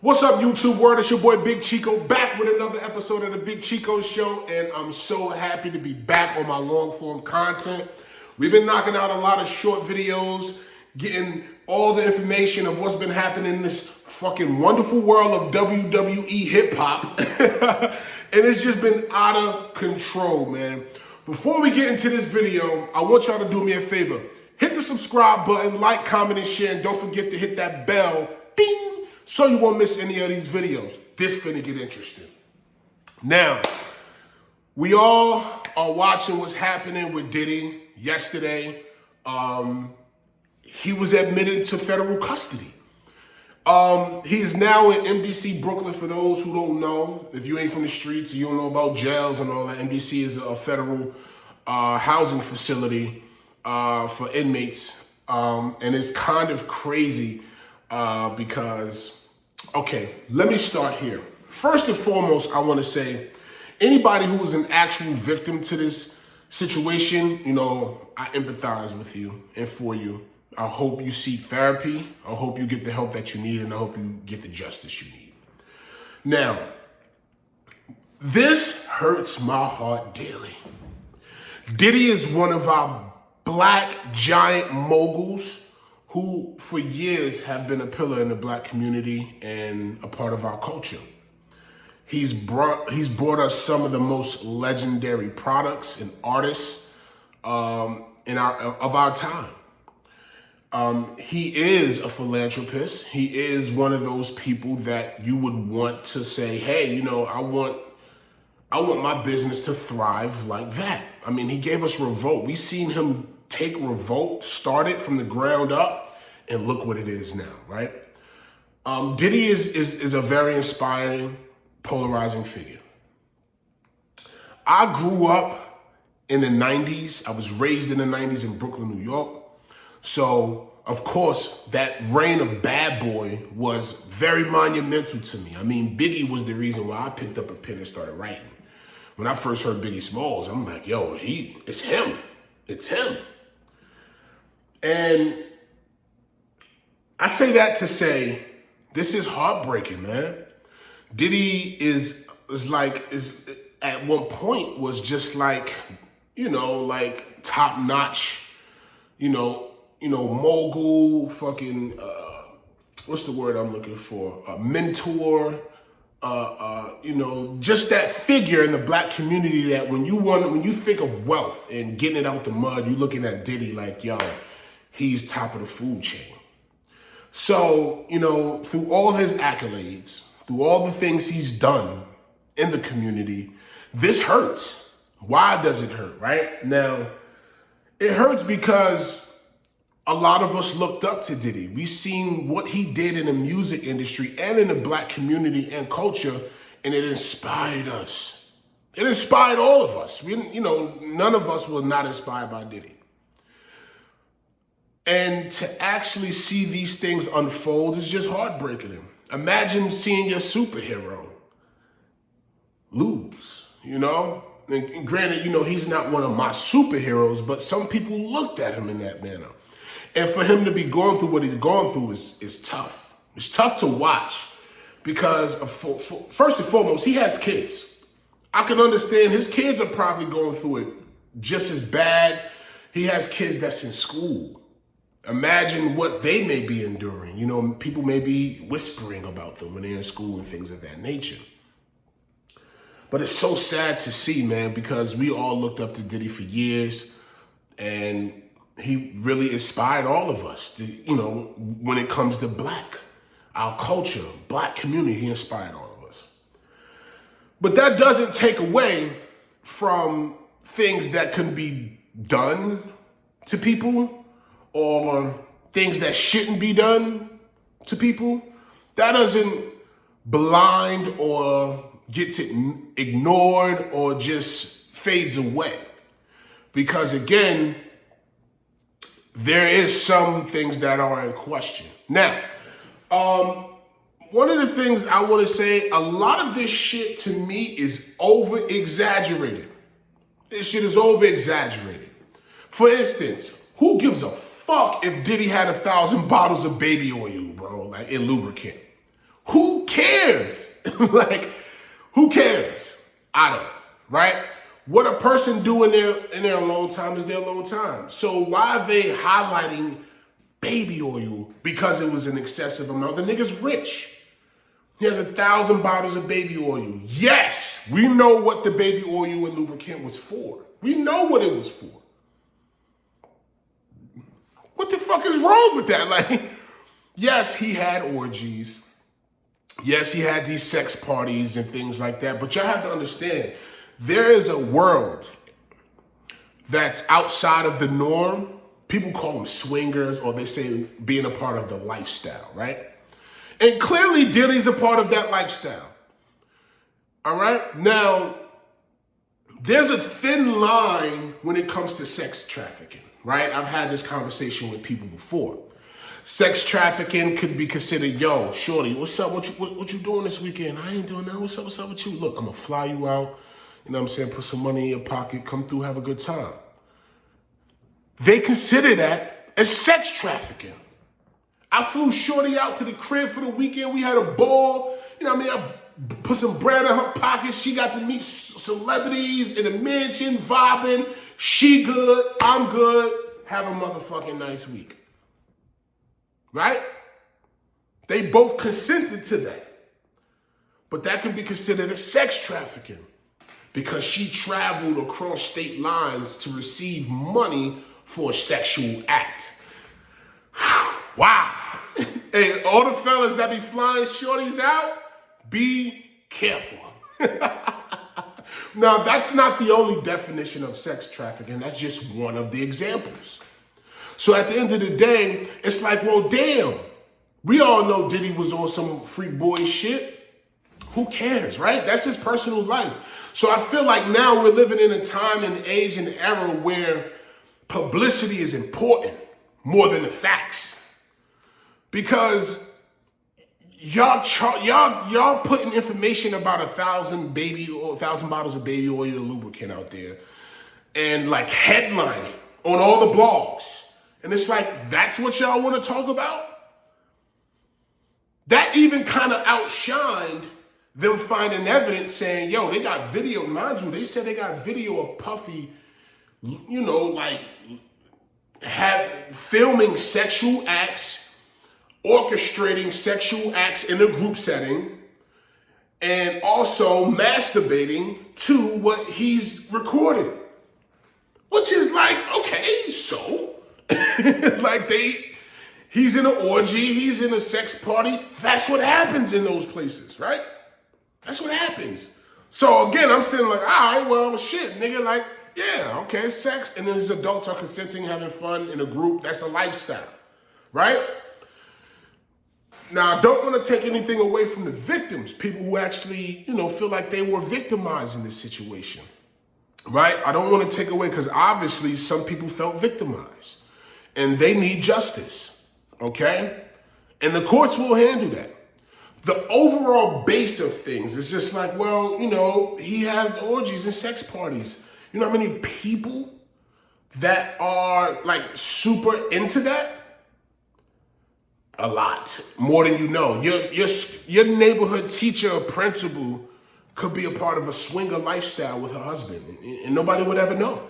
What's up, YouTube world? It's your boy Big Chico back with another episode of the Big Chico Show, and I'm so happy to be back on my long form content. We've been knocking out a lot of short videos, getting all the information of what's been happening in this fucking wonderful world of WWE hip hop, and it's just been out of control, man. Before we get into this video, I want y'all to do me a favor. Hit the subscribe button, like, comment, and share, and don't forget to hit that bell, ding, so you won't miss any of these videos. This finna get interesting. Now, we all are watching what's happening with Diddy yesterday. He was admitted to federal custody. He's now in MDC Brooklyn. For those who don't know, if you ain't from the streets, you don't know about jails and all that, MDC is a federal housing facility for inmates. And it's kind of crazy because, okay, let me start here. First and foremost, I want to say, anybody who was an actual victim to this situation, you know, I empathize with you and for you. I hope you seek therapy. I hope you get the help that you need, and I hope you get the justice you need. Now, this hurts my heart daily. Diddy is one of our black giant moguls who for years have been a pillar in the black community and a part of our culture. He's brought us some of the most legendary products and artists of our time. He is a philanthropist. He is one of those people that you would want to say, hey, you know, I want my business to thrive like that. I mean, he gave us Revolt. We seen him take Revolt, start it from the ground up, and look what it is now, right? Diddy is a very inspiring, polarizing figure. I grew up in the 90s. I was raised in the 90s in Brooklyn, New York. So, of course, that reign of Bad Boy was very monumental to me. I mean, Biggie was the reason why I picked up a pen and started writing. When I first heard Biggie Smalls, I'm like, yo, it's him. It's him. And I say that to say, this is heartbreaking, man. Diddy is at one point was just like, you know, like top notch, you know, mogul, fucking, what's the word I'm looking for? A mentor, you know, just that figure in the black community that when you think of wealth and getting it out the mud, you're looking at Diddy like, yo, he's top of the food chain. So, you know, through all his accolades, through all the things he's done in the community, this hurts. Why does it hurt, right? Now, it hurts because a lot of us looked up to Diddy. We seen what he did in the music industry and in the black community and culture, and it inspired us. It inspired all of us. None of us were not inspired by Diddy. And to actually see these things unfold is just heartbreaking. Imagine seeing your superhero lose, you know? And granted, you know, he's not one of my superheroes, but some people looked at him in that manner. And for him to be going through what he's gone through is tough. It's tough to watch because, first and foremost, he has kids. I can understand his kids are probably going through it just as bad. He has kids that's in school. Imagine what they may be enduring. You know, people may be whispering about them when they're in school and things of that nature. But it's so sad to see, man, because we all looked up to Diddy for years, and he really inspired all of us, you know, when it comes to our culture, black community, he inspired all of us. But that doesn't take away from things that can be done to people or things that shouldn't be done to people. That doesn't blind or gets ignored or just fades away. Because again, there is some things that are in question. Now, one of the things I want to say, a lot of this shit to me is over-exaggerated. This shit is over-exaggerated. For instance, who gives a fuck if Diddy had 1,000 bottles of baby oil, bro, like in lubricant? Who cares? Like, who cares? I don't, right? What a person do in their alone time is their alone time. So why are they highlighting baby oil because it was an excessive amount? The nigga's rich. He has 1,000 bottles of baby oil. Yes, we know what the baby oil and lubricant was for. We know what it was for. What the fuck is wrong with that? Like, yes, he had orgies. Yes, he had these sex parties and things like that. But y'all have to understand, there is a world that's outside of the norm. People call them swingers, or they say being a part of the lifestyle, right? And clearly Diddy's a part of that lifestyle. All right? Now, there's a thin line when it comes to sex trafficking, right? I've had this conversation with people before. Sex trafficking could be considered, yo, shorty, what's up? What you doing this weekend? I ain't doing that. What's up with you? Look, I'm going to fly you out. You know what I'm saying? Put some money in your pocket. Come through, have a good time. They consider that as sex trafficking. I flew shorty out to the crib for the weekend. We had a ball. You know what I mean? I put some bread in her pocket. She got to meet celebrities in a mansion, vibing. She good. I'm good. Have a motherfucking nice week. Right? They both consented to that. But that can be considered as sex trafficking because she traveled across state lines to receive money for a sexual act. Wow. Hey, all the fellas that be flying shorties out, be careful. Now, that's not the only definition of sex trafficking. That's just one of the examples. So at the end of the day, it's like, well, damn. We all know Diddy was on some freak boy shit. Who cares, right? That's his personal life. So I feel like now we're living in a time and age and era where publicity is important more than the facts. Because y'all putting information about 1,000 bottles of baby oil and lubricant out there and like headlining on all the blogs. And it's like, that's what y'all want to talk about? That even kind of outshined them finding evidence saying, yo, they got video. Mind you, they said they got video of Puffy, you know, like filming sexual acts, orchestrating sexual acts in a group setting, and also masturbating to what he's recorded. Which is like, okay, so like he's in an orgy, he's in a sex party. That's what happens in those places, right? That's what happens. So again, I'm sitting like, all right, well, shit, nigga, like, yeah, okay, sex. And then these adults are consenting, having fun in a group. That's a lifestyle, right? Now, I don't want to take anything away from the victims, people who actually, you know, feel like they were victimized in this situation, right? I don't want to take away, because obviously some people felt victimized and they need justice, okay? And the courts will handle that. The overall base of things is just like, well, you know, he has orgies and sex parties. You know how many people that are like super into that? A lot, more than you know. Your neighborhood teacher or principal could be a part of a swinger lifestyle with her husband, and nobody would ever know.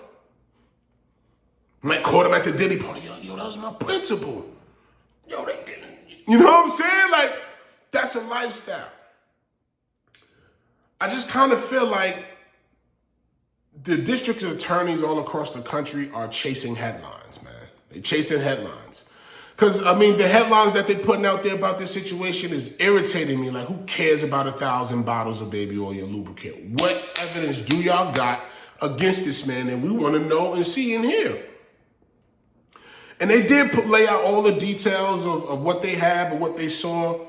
Might caught him at the Diddy party. Yo, that was my principal. Yo, they didn't. You know what I'm saying? Like, that's a lifestyle. I just kind of feel like the district attorneys all across the country are chasing headlines, man. They're chasing headlines. Because, I mean, the headlines that they're putting out there about this situation is irritating me. Like, who cares about 1,000 bottles of baby oil and lubricant? What evidence do y'all got against this man? And we want to know and see and hear. And they did lay out all the details of what they have and what they saw.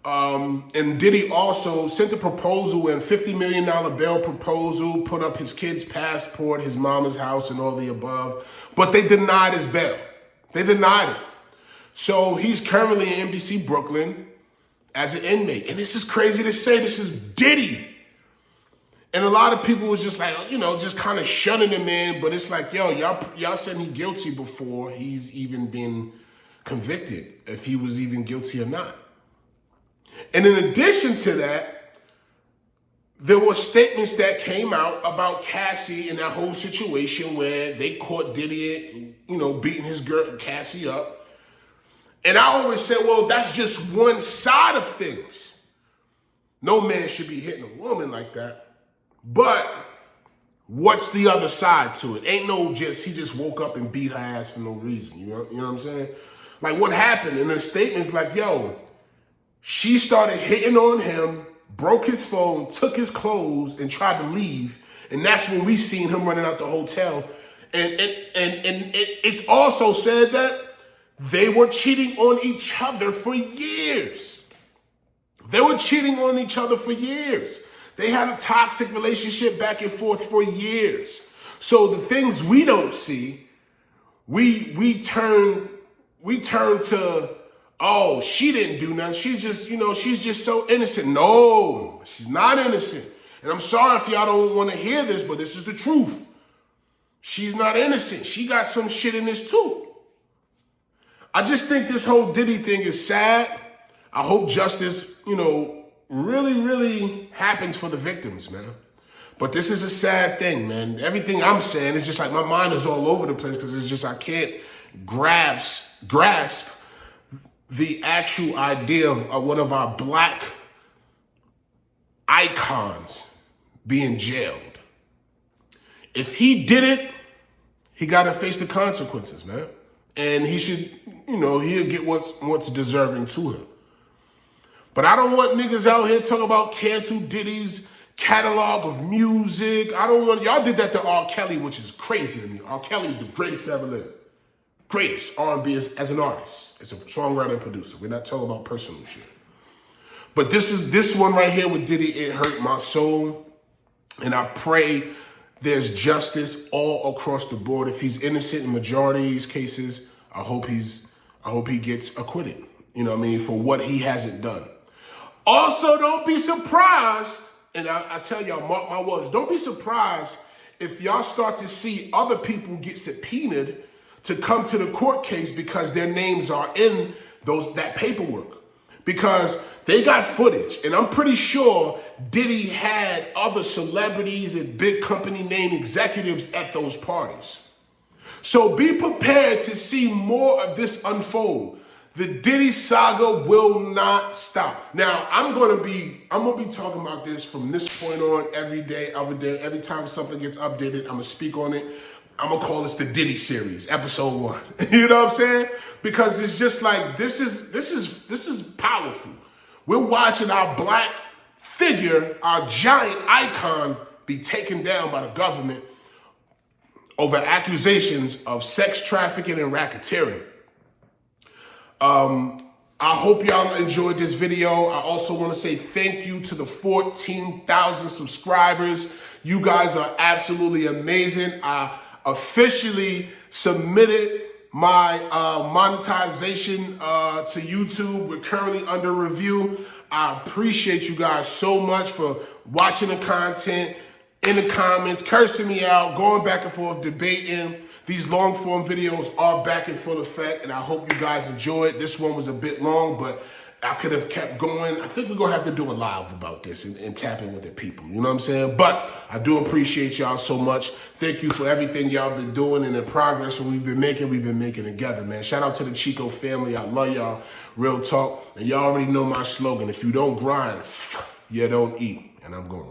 And Diddy also sent a proposal, and $50 million bail proposal, put up his kid's passport, his mama's house, and all the above. But they denied his bail. They denied it. So he's currently in MDC Brooklyn as an inmate. And this is crazy to say, this is Diddy. And a lot of people was just like, you know, just kind of shunning him in. But it's like, yo, y'all said he's guilty before he's even been convicted, if he was even guilty or not. And in addition to that, there were statements that came out about Cassie and that whole situation where they caught Diddy, beating his girl Cassie up. And I always said, well, that's just one side of things. No man should be hitting a woman like that. But what's the other side to it? Ain't no he just woke up and beat her ass for no reason. You know what I'm saying? Like, what happened? And the statement's like, she started hitting on him, broke his phone, took his clothes, and tried to leave. And that's when we seen him running out the hotel. And it's also said that they were cheating on each other for years. They were cheating on each other for years. They had a toxic relationship back and forth for years. So the things we don't see, we turn to, oh, she didn't do nothing. She's just, she's just so innocent. No, she's not innocent. And I'm sorry if y'all don't want to hear this, but this is the truth. She's not innocent. She got some shit in this too. I just think this whole Diddy thing is sad. I hope justice, really, really happens for the victims, man. But this is a sad thing, man. Everything I'm saying is just like my mind is all over the place because it's just I can't grasp the actual idea of one of our black icons being jailed. If he did it, he got to face the consequences, man. And he should, he'll get what's deserving to him. But I don't want niggas out here talking about cancel Diddy's catalog of music. Y'all did that to R. Kelly, which is crazy to me. R. Kelly is the greatest to ever live. Greatest R&B as an artist, as a songwriter and producer. We're not talking about personal shit. But this one right here with Diddy, it hurt my soul. And I pray there's justice all across the board. If he's innocent in majority of these cases, I hope he gets acquitted. For what he hasn't done. Also, don't be surprised, and I tell y'all, mark my words, don't be surprised if y'all start to see other people get subpoenaed to come to the court case because their names are in that paperwork. Because they got footage, and I'm pretty sure Diddy had other celebrities and big company name executives at those parties. So be prepared to see more of this unfold. The Diddy saga will not stop. Now, I'm gonna be talking about this from this point on every day, every time something gets updated, I'm gonna speak on it. I'm gonna call this the Diddy series, episode 1. You know what I'm saying? Because it's just like this is powerful. We're watching our black figure, our giant icon, be taken down by the government over accusations of sex trafficking and racketeering. I hope y'all enjoyed this video. I also want to say thank you to the 14,000 subscribers. You guys are absolutely amazing. I officially submitted my monetization to YouTube. We're currently under review. I appreciate you guys so much for watching the content, in the comments, cursing me out, going back and forth, debating. These long form videos are back in full effect, and I hope you guys enjoyed. This one was a bit long, but I could have kept going. I think we're going to have to do a live about this and tap in with the people. You know what I'm saying? But I do appreciate y'all so much. Thank you for everything y'all been doing and the progress we've been making together, man. Shout out to the Chico family. I love y'all. Real talk. And y'all already know my slogan. If you don't grind, you don't eat. And I'm going.